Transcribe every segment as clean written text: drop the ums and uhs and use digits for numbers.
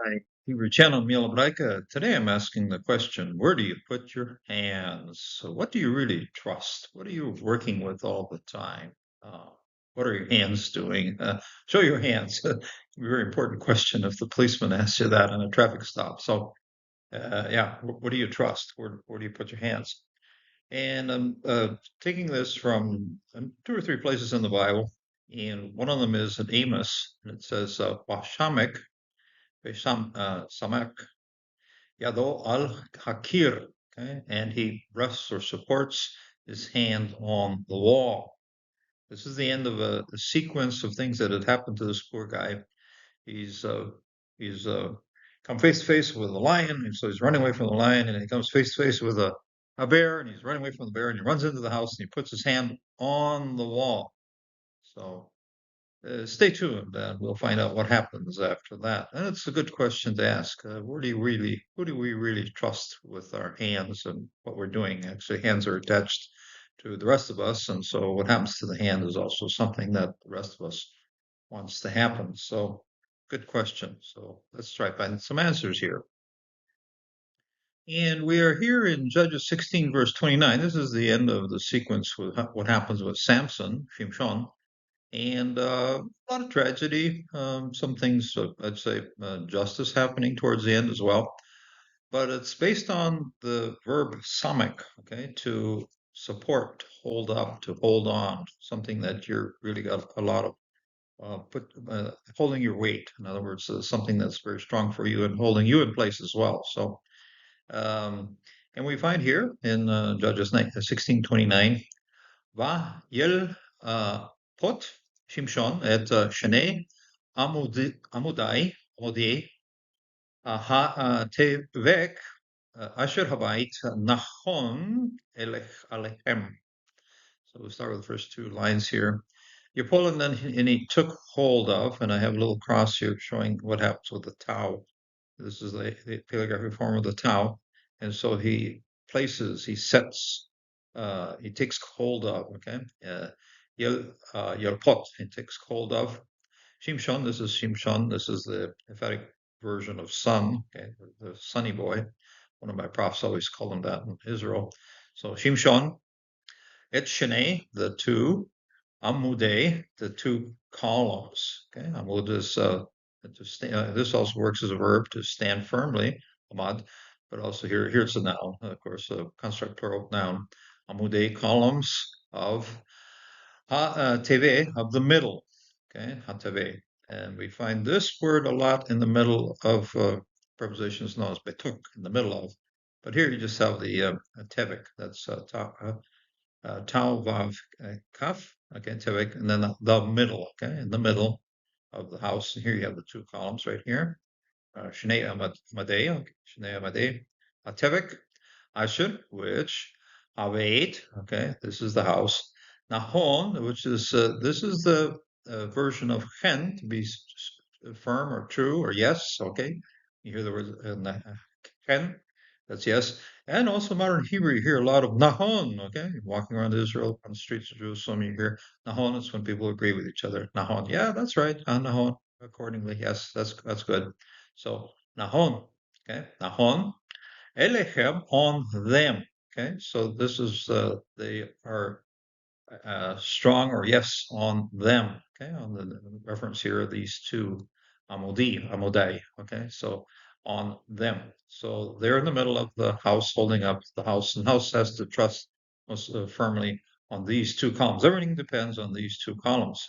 Hi, Hebrew Channel Mielabrajka. Today I'm asking the question, where do you put your hands? So what do you really trust? What are you working with all the time? Uh, what are your hands doing? Show your hands. Very important question if the policeman asks you that on a traffic stop. So, yeah, what do you trust? Where do you put your hands? And I'm taking this from two or three places in the Bible, and one of them is in Amos, and it says, Washamek, Samak, Yado al Hakir, okay, and he rests or supports his hand on the wall. This is the end of a sequence of things that had happened to this poor guy. He's uh, he's come face to face with a lion, and so he's running away from the lion, and he comes face to face with a bear, and he's running away from the bear, and he runs into the house, and he puts his hand on the wall. So stay tuned, and we'll find out what happens after that. And it's a good question to ask. Who do we really trust with our hands and what we're doing? Actually, hands are attached to the rest of us, and so what happens to the hand is also something that the rest of us wants to happen. So, good question. So let's try to find some answers here. And we are here in Judges 16, verse 29. This is the end of the sequence with what happens with Samson, Shimshon, and a lot of tragedy. Some things, I'd say, justice happening towards the end as well. But it's based on the verb samek, okay, to support, to hold up, to hold on, something that you're really got a lot of holding your weight. In other words, something that's very strong for you and holding you in place as well. So, um, and we find here in Judges 16:29, Va yel pot Shimshon et Shnei Amudai ha tevek asher habait nachon elech alechem. So we'll start with the first two lines here. You pull and then and he took hold of, and I have a little cross here showing what happens with the tau. This is the paleographic form of the tau. And so he places, he sets, he takes hold of, okay? Yelpot, he takes hold of. Shimshon, this is Shimshon. This is the emphatic version of son, okay? The sunny boy. One of my profs always called him that in Israel. So Shimshon, Et Shnei, the two, Amudei, the two columns. Okay, Amud is this also works as a verb to stand firmly, Amad, but also here it's a noun, of course, a construct plural noun. Amudei, columns of teve, of the middle. Okay, hateve, and we find this word a lot in the middle of prepositions known as betuk, in the middle of. But here you just have the tevik, that's tau vav kaf, okay, tevik, and then the middle, okay, in the middle of the house. And here you have the two columns right here. Shnei amadei, okay, Shnei amadei, tevik, asher, which, aveit, okay, this is the house. Nahon, which is, this is the version of chen, to be firm or true or yes, okay. You hear the word chen, that's yes. And also modern Hebrew, you hear a lot of Nahon, okay? Walking around Israel, on the streets of Jerusalem, you hear Nahon. It's when people agree with each other. Nahon, yeah, that's right. Nahon, accordingly, yes, that's good. So Nahon, okay? Nahon, Elechem, on them, okay? So this is, they are strong or yes on them, okay? On the reference here of these two Amodai, okay? So on them. So they're in the middle of the house, holding up the house, and the house has to trust most firmly on these two columns. Everything depends on these two columns.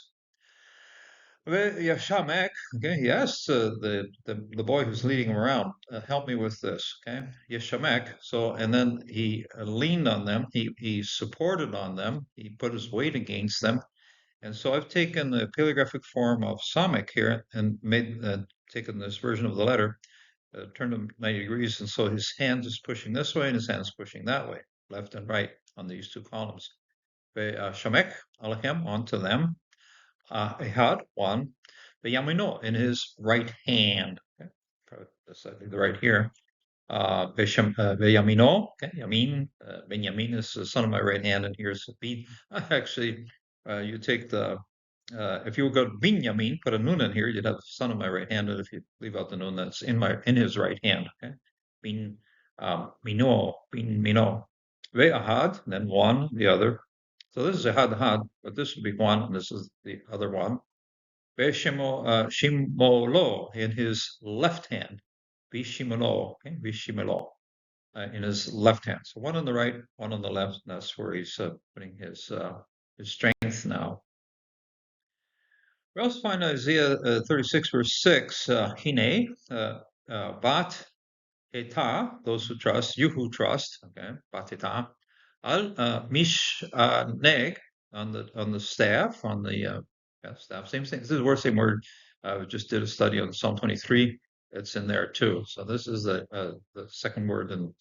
Yashamek, okay, he asks the boy who's leading him around, help me with this, okay? Yashamek, so, and then he leaned on them, he supported on them, he put his weight against them, and so I've taken the paleographic form of Samek here and taken this version of the letter, turned them 90 degrees, and so his hand is pushing this way and his hand is pushing that way, left and right on these two columns. Shamek, Alachem, onto them. Ehad, one. Yamino, in his right hand. Okay, that's I think the right here. Yamino, okay, Yamin, Benjamin is the son of my right hand, and here's the beat. Actually, you take the if you would go to Binyamin, put a nun in here, you'd have son of my right hand, and if you leave out the nun, that's in his right hand. Okay, bin bin mino, ve'ahad, then one, the other. So this is a had, but this would be one, and this is the other one. Shimolo in his left hand. Vishimolo, okay, Vishimolo in his left hand. So one on the right, one on the left. And that's where he's putting his strength now. We also find Isaiah 36, verse 6, Hine, Bat Eta, those who trust, you who trust, okay, Bat Eta, Al Mish Neg, on the staff, on the staff, same thing. This is the word, same word. We just did a study on Psalm 23. It's in there too. So this is the second word in,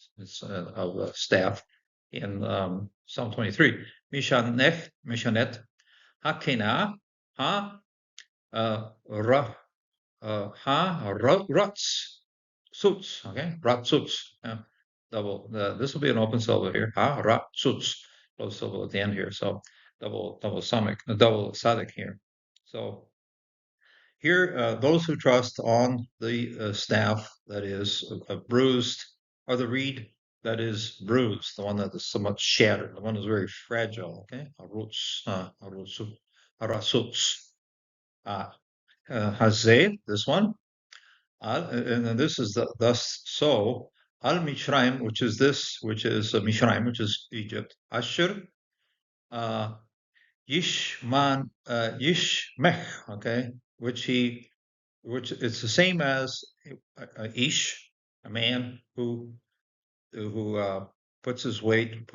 of staff in Psalm 23. Mishanet, Hakena, Ha Ra Ruts Suits. Okay, Ratsuts. Double. This will be an open syllable here. Ha Ratsuts. Closed syllable at the end here. So double sadik here. So here, those who trust on the staff that is bruised, or the reed that is bruised, the one that is somewhat shattered, the one that is very fragile. Okay, Arasuts. Hazeh, this one, and this is thus so. Al Mishraim, which is Mishraim, which is Egypt. Ashur, Yishmech, okay, which it's the same as Ish, a man who puts his weight,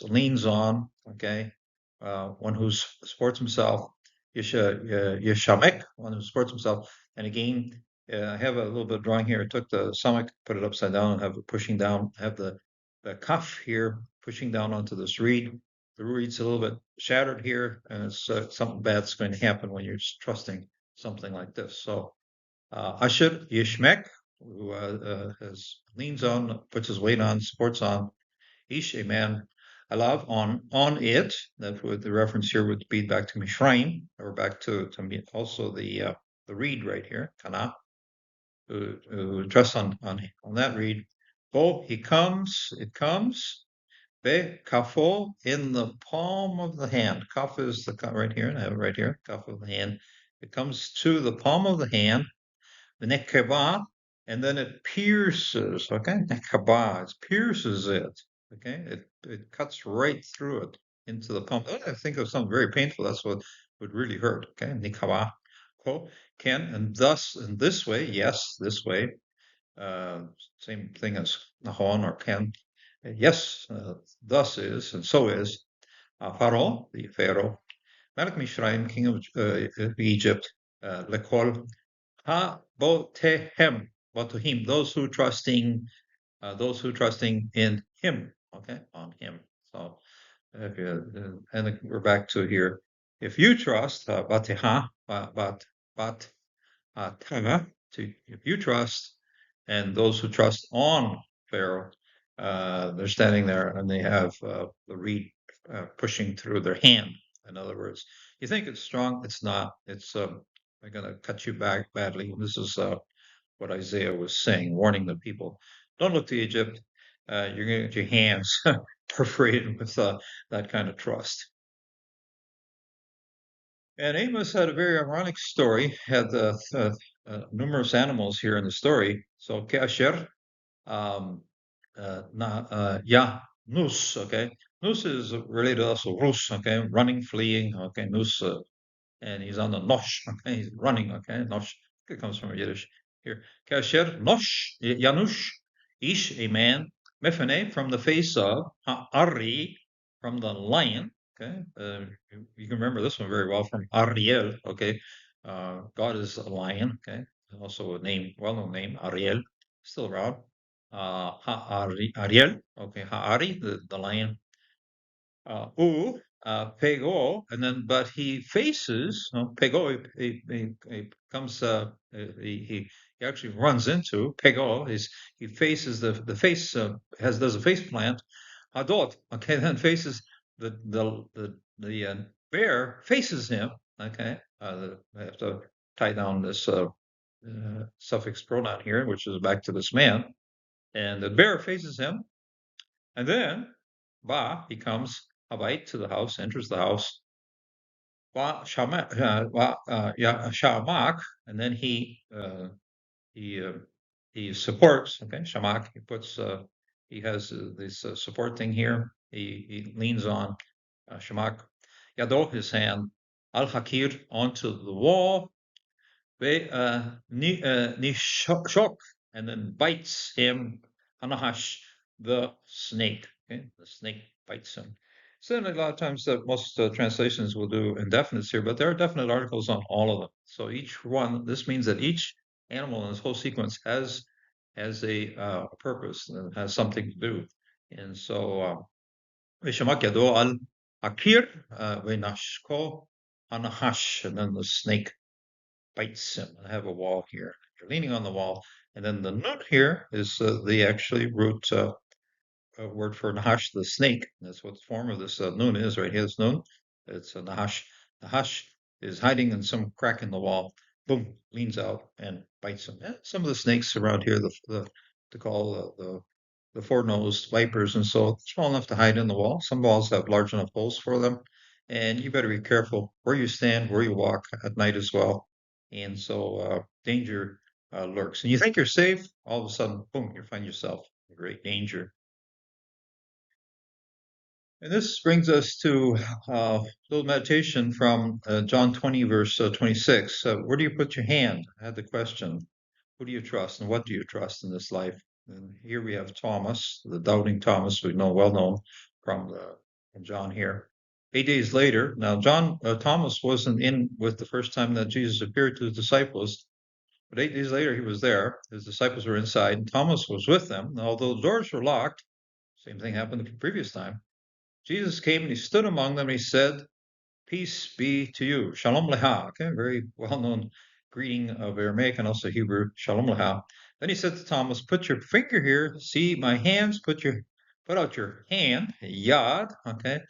leans on, okay, one who supports himself. Yeshamek, one who supports himself. And again, I have a little bit of drawing here. I took the samek, put it upside down, and have it pushing down. Have the kaf here pushing down onto this reed. The reed's a little bit shattered here, and it's something bad's going to happen when you're trusting something like this. So, Asher Yishmek, who leans on, puts his weight on, supports on. Ish, a man, alav, on it. That would, the reference here would be back to Mishraim, or back to also the reed right here, Kana, who trusts on that reed. Oh, it comes, be kafo, in the palm of the hand. Kaf is the right here, and I have it right here, kaf of the hand. It comes to the palm of the hand, the nekeba, and then it pierces, okay? Nekaba, it pierces it, okay? It cuts right through it into the palm. I think of something very painful. That's what would really hurt, okay? Nekaba, can, and thus, in this way, yes, this way, same thing as nahon or can. Yes, thus is, and so is, Pharaoh, the Pharaoh, Melech Mishraim, king of Egypt, Lekol, Ha botehem, botohim, those who trusting in him, okay, on him. So if you, and we're back to here. If you trust, bateha, bat, if you trust, and those who trust on Pharaoh, they're standing there and they have the reed pushing through their hand. In other words, you think it's strong, it's not. It's they're going to cut you back badly. This is what Isaiah was saying, warning the people: don't look to Egypt. You're going to get your hands perforated with that kind of trust. And Amos had a very ironic story. Had numerous animals here in the story. So Kasher, Nus, okay. Nus is related also Rus, okay, running, fleeing, okay, Nus, and he's on the Nosh, okay, he's running, okay, Nosh, it comes from Yiddish here. Kasher, Nosh, Yanush, Ish, a man, Mephane, from the face of, Ari, from the lion, okay, you can remember this one very well from Ariel, okay, God is a lion, okay, also a name, well-known name, Ariel, still around. Ariel, okay, Ha'ari, the lion. Pego, and then, but he faces, Pego, he comes, he actually runs into Pego, he faces the face, does a face plant, Hadot, okay, then faces the bear faces him, Okay, I have to tie down this suffix pronoun here, which is back to this man. And the bear faces him, and then Ba becomes Habait to the house, enters the house. Ba Shamak, and then he uh, he supports. Okay, Shamak. He puts. He has this support thing here. He leans on Shamak. Yado, his hand. Al Hakir onto the wall. Nishok, and then bites him. Hanahash, the snake. Okay, the snake bites him. So a lot of times most translations will do indefinites here, but there are definite articles on all of them. So each one, this means that each animal in this whole sequence has a purpose and has something to do. And so Vishamak Yado al Akir, Venashko, Hanahash, and then the snake bites him. I have a wall here. You're leaning on the wall. And then the nun here is the actually root word for Nahash, the snake. That's what the form of this nun is right here. This nun. It's a Nahash. Nahash is hiding in some crack in the wall. Boom, leans out and bites him. And some of the snakes around here, to call the four-nosed vipers, and so small enough to hide in the wall. Some walls have large enough holes for them, and you better be careful where you stand, where you walk at night as well. And so danger lurks. And you think you're safe, all of a sudden, boom, you find yourself in great danger. And this brings us to a little meditation from John 20, verse 26. Where do you put your hand? I had the question. Who do you trust and what do you trust in this life? And here we have Thomas, the doubting Thomas, we know well known from John here. 8 days later, now Thomas wasn't in with the first time that Jesus appeared to his disciples, but 8 days later he was there. His disciples were inside, and Thomas was with them. And although the doors were locked, same thing happened the previous time. Jesus came and he stood among them and he said, "Peace be to you." Shalom lecha. Okay, very well-known greeting of Aramaic and also Hebrew. Shalom lecha. Then he said to Thomas, "Put your finger here. See my hands. Put out your hand, yad. Okay,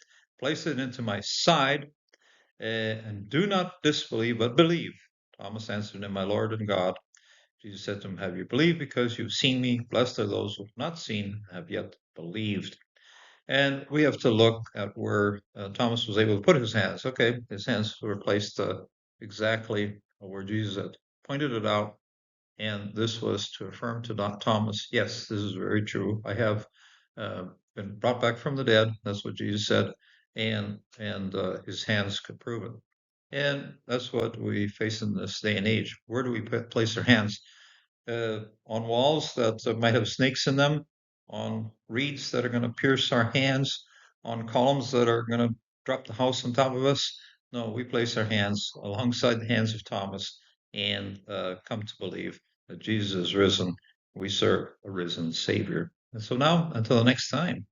place it into my side, and do not disbelieve, but believe." Thomas answered him, "My Lord and God." Jesus said to him, "Have you believed because you've seen me? Blessed are those who have not seen and have yet believed." And we have to look at where Thomas was able to put his hands. Okay, his hands were placed exactly where Jesus had pointed it out. And this was to affirm to Thomas, yes, this is very true. I have been brought back from the dead. That's what Jesus said. And his hands could prove it. And that's what we face in this day and age. Where do we place our hands? On walls that might have snakes in them, on reeds that are going to pierce our hands, on columns that are going to drop the house on top of us. No, we place our hands alongside the hands of Thomas and come to believe that Jesus is risen. We serve a risen Savior. And so now, until the next time.